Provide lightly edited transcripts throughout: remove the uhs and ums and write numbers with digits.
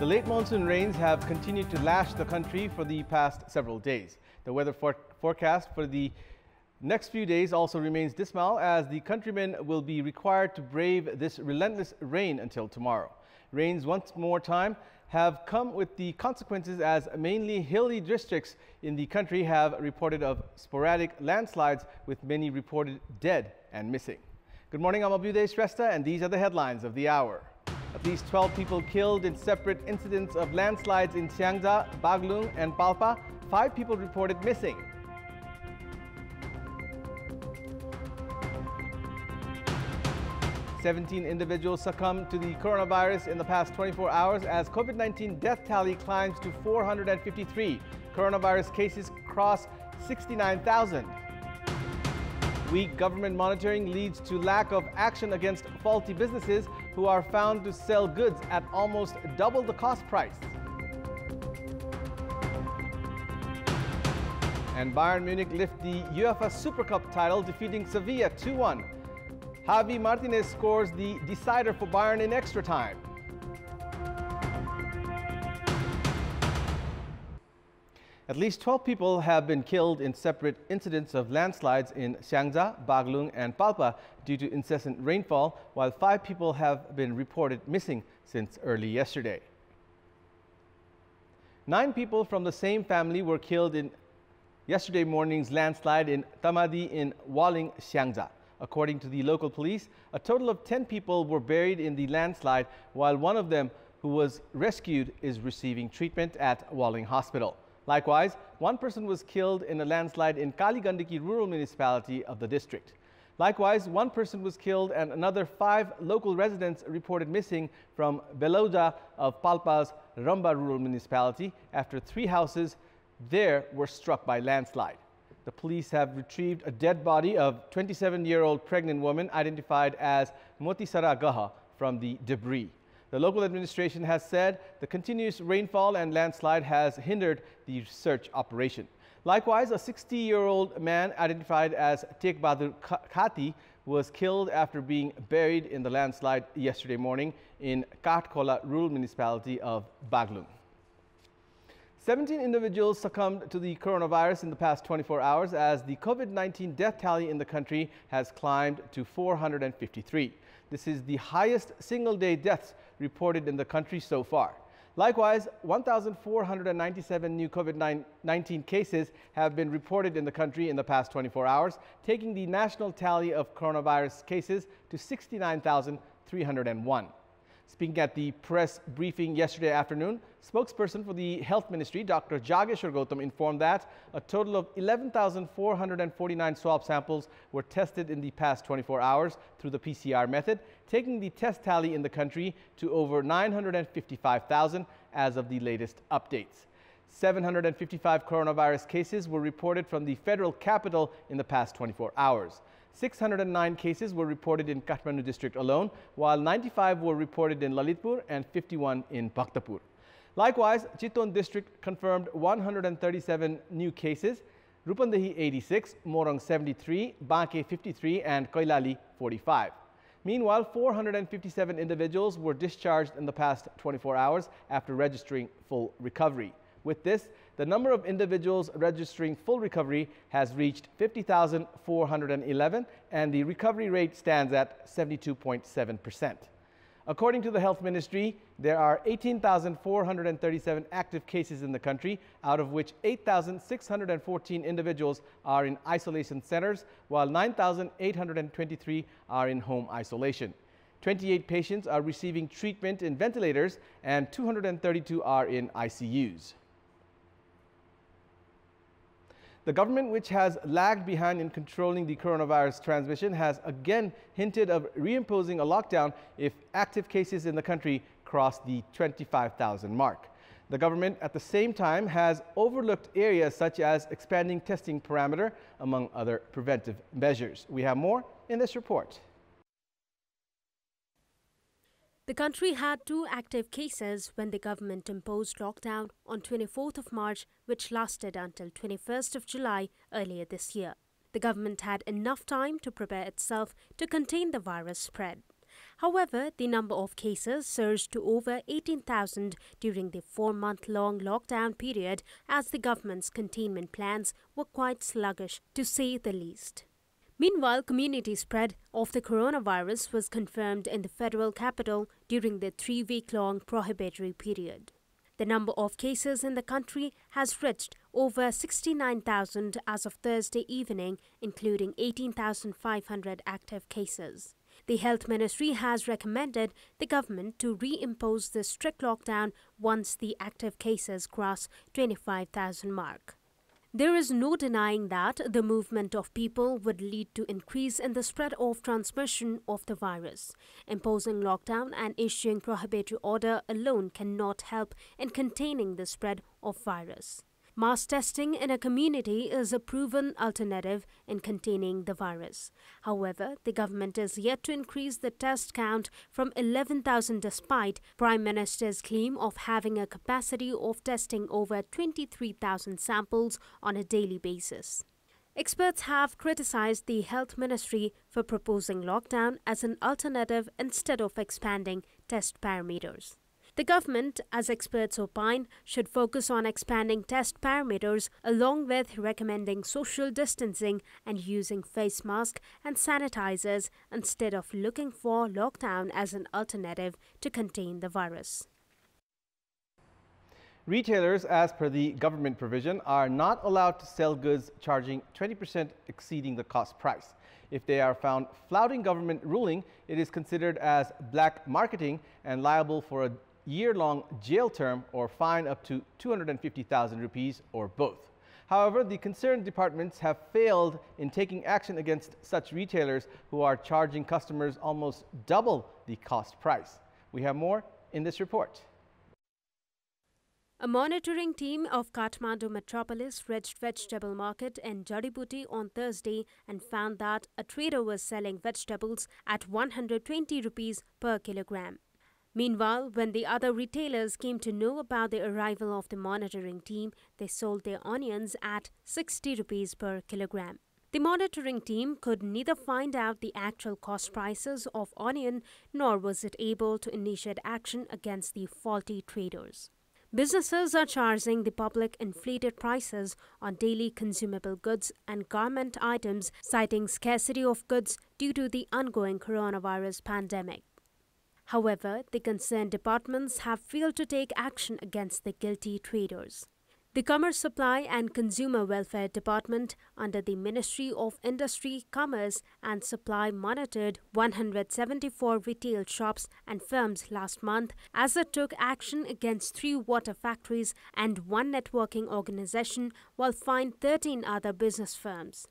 late monsoon rains have continued to lash the country for the past several days. The weather forecast for the next few days also remains dismal, as the countrymen will be required to brave this relentless rain until tomorrow. Rains once more time have come with the consequences, as mainly hilly districts in the country have reported of sporadic landslides, with many reported dead and missing. Good morning, I'm Abhyuday Shrestha, and these are the headlines of the hour. At least 12 people killed in separate incidents of landslides in Siangja, Baglung and Palpa. 5 people reported missing. "17 individuals succumbed to the coronavirus in the past 24 hours as COVID-19 death tally climbs to 453. Coronavirus cases cross 69,000. Weak government monitoring leads to lack of action against faulty businesses who are found to sell goods at almost double the cost price. And Bayern Munich lift the UEFA Super Cup title, defeating Sevilla 2-1. Javi Martinez scores the decider for Bayern in extra time. At least 12 people have been killed in separate incidents of landslides in Siangja, Baglung and Palpa due to incessant rainfall, while 5 people have been reported missing since early yesterday. 9 people from the same family were killed in yesterday morning's landslide in Tamadi in Waling, Siangja. According to the local police, a total of 10 people were buried in the landslide, while one of them, who was rescued, is receiving treatment at Waling Hospital. Likewise, 1 person was killed in a landslide in Kaligandaki rural municipality of the district. Likewise, 1 person was killed and another 5 local residents reported missing from Beloda of Palpa's Ramba rural municipality after 3 houses there were struck by landslide. The police have retrieved a dead body of 27-year-old pregnant woman identified as Motisara Gaha from the debris. The local administration has said the continuous rainfall and landslide has hindered the search operation. Likewise, a 60-year-old man identified as Tek Bahadur Khati was killed after being buried in the landslide yesterday morning in Katkhola rural municipality of Baglung. 17 individuals succumbed to the coronavirus in the past 24 hours as the COVID-19 death tally in the country has climbed to 453. This is the highest single-day deaths reported in the country so far. Likewise, 1,497 new COVID-19 cases have been reported in the country in the past 24 hours, taking the national tally of coronavirus cases to 69,301. Speaking at the press briefing yesterday afternoon, spokesperson for the Health Ministry, Dr. Jageshwar Gautam, informed that a total of 11,449 swab samples were tested in the past 24 hours through the PCR method, taking the test tally in the country to over 955,000 as of the latest updates. 755 coronavirus cases were reported from the federal capital in the past 24 hours. 609 cases were reported in Kathmandu district alone, while 95 were reported in Lalitpur and 51 in Bhaktapur. Likewise, Chittagong district confirmed 137 new cases, Rupandehi 86, Morang 73, Banke 53 and Koilali 45. Meanwhile, 457 individuals were discharged in the past 24 hours after registering full recovery. With this, the number of individuals registering full recovery has reached 50,411 and the recovery rate stands at 72.7%. According to the Health Ministry, there are 18,437 active cases in the country, out of which 8,614 individuals are in isolation centers, while 9,823 are in home isolation. 28 patients are receiving treatment in ventilators and 232 are in ICUs. The government, which has lagged behind in controlling the coronavirus transmission, has again hinted of reimposing a lockdown if active cases in the country cross the 25,000 mark. The government at the same time has overlooked areas such as expanding testing parameter, among other preventive measures. We have more in this report. The country had 2 active cases when the government imposed lockdown on 24th of March, which lasted until 21st of July earlier this year. The government had enough time to prepare itself to contain the virus spread. However, the number of cases surged to over 18,000 during the 4-month-long lockdown period as the government's containment plans were quite sluggish, to say the least. Meanwhile, community spread of the coronavirus was confirmed in the federal capital during the 3-week-long prohibitory period. The number of cases in the country has reached over 69,000 as of Thursday evening, including 18,500 active cases. The Health Ministry has recommended the government to reimpose the strict lockdown once the active cases cross 25,000 mark. There is no denying that the movement of people would lead to increase in the spread of transmission of the virus. Imposing lockdown and issuing prohibitory order alone cannot help in containing the spread of virus. Mass testing in a community is a proven alternative in containing the virus. However, the government is yet to increase the test count from 11,000 despite Prime Minister's claim of having a capacity of testing over 23,000 samples on a daily basis. Experts have criticized the Health Ministry for proposing lockdown as an alternative instead of expanding test parameters. The government, as experts opine, should focus on expanding test parameters along with recommending social distancing and using face masks and sanitizers instead of looking for lockdown as an alternative to contain the virus. Retailers, as per the government provision, are not allowed to sell goods charging 20% exceeding the cost price. If they are found flouting government ruling, it is considered as black marketing and liable for a year-long jail term or fine up to 250,000 rupees or both. However, the concerned departments have failed in taking action against such retailers who are charging customers almost double the cost price. We have more in this report. A monitoring team of Kathmandu Metropolis reached vegetable market in Jadibuti on Thursday and found that a trader was selling vegetables at 120 rupees per kilogram. Meanwhile, when the other retailers came to know about the arrival of the monitoring team, they sold their onions at 60 rupees per kilogram. The monitoring team could neither find out the actual cost prices of onion nor was it able to initiate action against the faulty traders. Businesses are charging the public inflated prices on daily consumable goods and garment items, citing scarcity of goods due to the ongoing coronavirus pandemic. However, the concerned departments have failed to take action against the guilty traders. The Commerce Supply and Consumer Welfare Department under the Ministry of Industry, Commerce and Supply monitored 174 retail shops and firms last month as it took action against 3 water factories and 1 networking organization while fined 13 other business firms.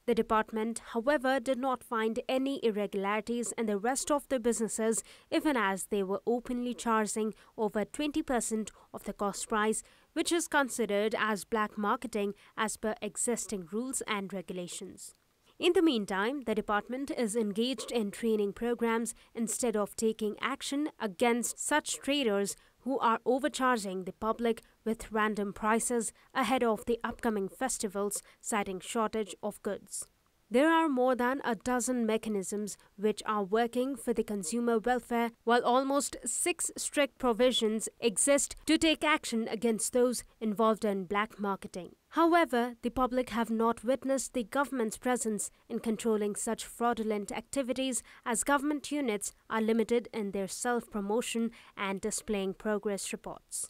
The department, however, did not find any irregularities in the rest of the businesses, even as they were openly charging over 20% of the cost price, which is considered as black marketing as per existing rules and regulations. In the meantime, the department is engaged in training programs instead of taking action against such traders who are overcharging the public with random prices ahead of the upcoming festivals, citing shortage of goods. There are more than a dozen mechanisms which are working for the consumer welfare, while almost 6 strict provisions exist to take action against those involved in black marketing. However, the public have not witnessed the government's presence in controlling such fraudulent activities as government units are limited in their self-promotion and displaying progress reports.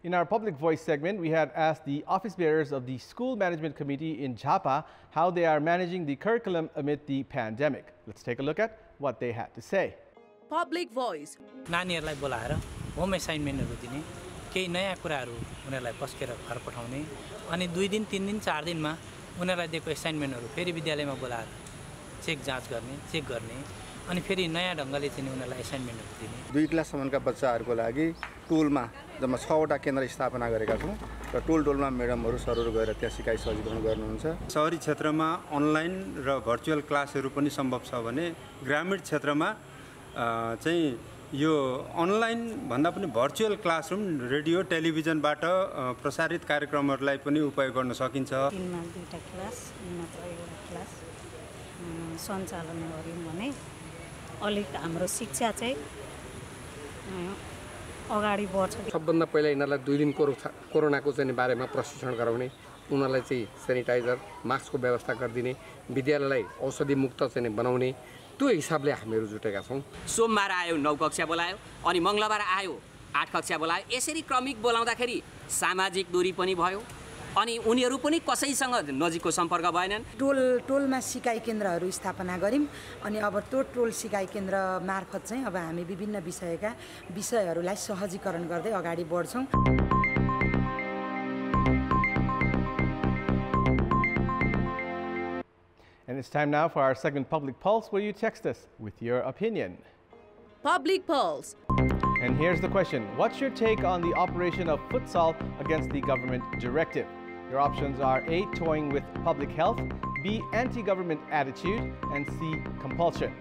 In our Public Voice segment, we had asked the office bearers of the School Management Committee in Jhapa how they are managing the curriculum amid the pandemic. Let's take a look at what they had to say. Public Voice. नानीहरुलाई बोलाएर home असाइनमेन्टहरु दिने, केही नयाँ कुराहरु उनीहरुलाई पस्केर घर पठाउने, अनि 2 दिन 3 दिन 4 दिनमा उनीहरुलाई दिएको असाइनमेन्टहरु फेरि विद्यालयमा बोलाएर चेक जाँच गर्ने, अनि फेरि नयाँ ढंगले चाहिँ उनीहरुलाई असाइनमेन्टहरु दिने। 2 क्लाससम्मका बच्चाहरुको लागि टुलमा जम्मा 6 वटा केन्द्र स्थापना गरेका छौं र टोलमा म्याडमहरु सरहरु गएर त्यहाँ सिकाइ सजीकरण गर्नुहुन्छ। शहरी क्षेत्रमा अनलाइन र भर्चुअल क्लासहरु पनि सम्भव छ भने ग्रामीण क्षेत्रमा चाहिँ यो अनलाइन भन्दा पनि भर्चुअल क्लासरुम रेडियो टेलिभिजनबाट प्रसारित कार्यक्रमहरुलाई पनि उपयोग गर्न सकिन्छ। दिनमा 2टा क्लास, दिनमा एउटा क्लास सञ्चालन गर्यौं भने अलिक हाम्रो शिक्षा चाहिँ अगाडि बढ्छ। सबभन्दा पहिला यिनीहरूलाई 2 दिन कोरोनाको चाहिँ बारेमा प्रशिक्षण गराउने, उनीहरूलाई चाहिँ सेनिटाइजर मास्कको व्यवस्था गरिदिने, विद्यालयलाई औषधि मुक्त चाहिँ बनाउने, त्यो हिसाबले हामीहरू जुटेका छौँ। सोमबार आयो 9 कक्षा बोलायो अनि मङ्गलबार आयो 8 कक्षा बोलायो। यसरी क्रमिक बोलाउँदाखेरि सामाजिक दूरी पनि भयो अनि उनीहरू पनि कसैसँग नजिकको सम्पर्क भएनन्। टोलमा सिकाइ केन्द्रहरू स्थापना गर्यौं अनि अब त्यो टोल सिकाइ केन्द्र मार्फत चाहिँ अब हामी विभिन्न विषयहरूलाई सहजीकरण गर्दै अगाडि बढ्छौं। And it's time now for our segment Public Pulse, where you text us with your opinion. Public Pulse. And here's the question. What's your take on the operation of futsal against the government directive? Your options are A, toying with public health, B, anti-government attitude, and C, compulsion.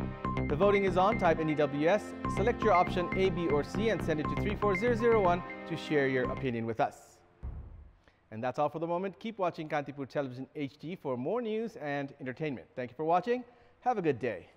The voting is on. Type NEWS, select your option A, B, or C, and send it to 34001 to share your opinion with us. And that's all for the moment. Keep watching Kantipur Television HD for more news and entertainment. Thank you for watching. Have a good day.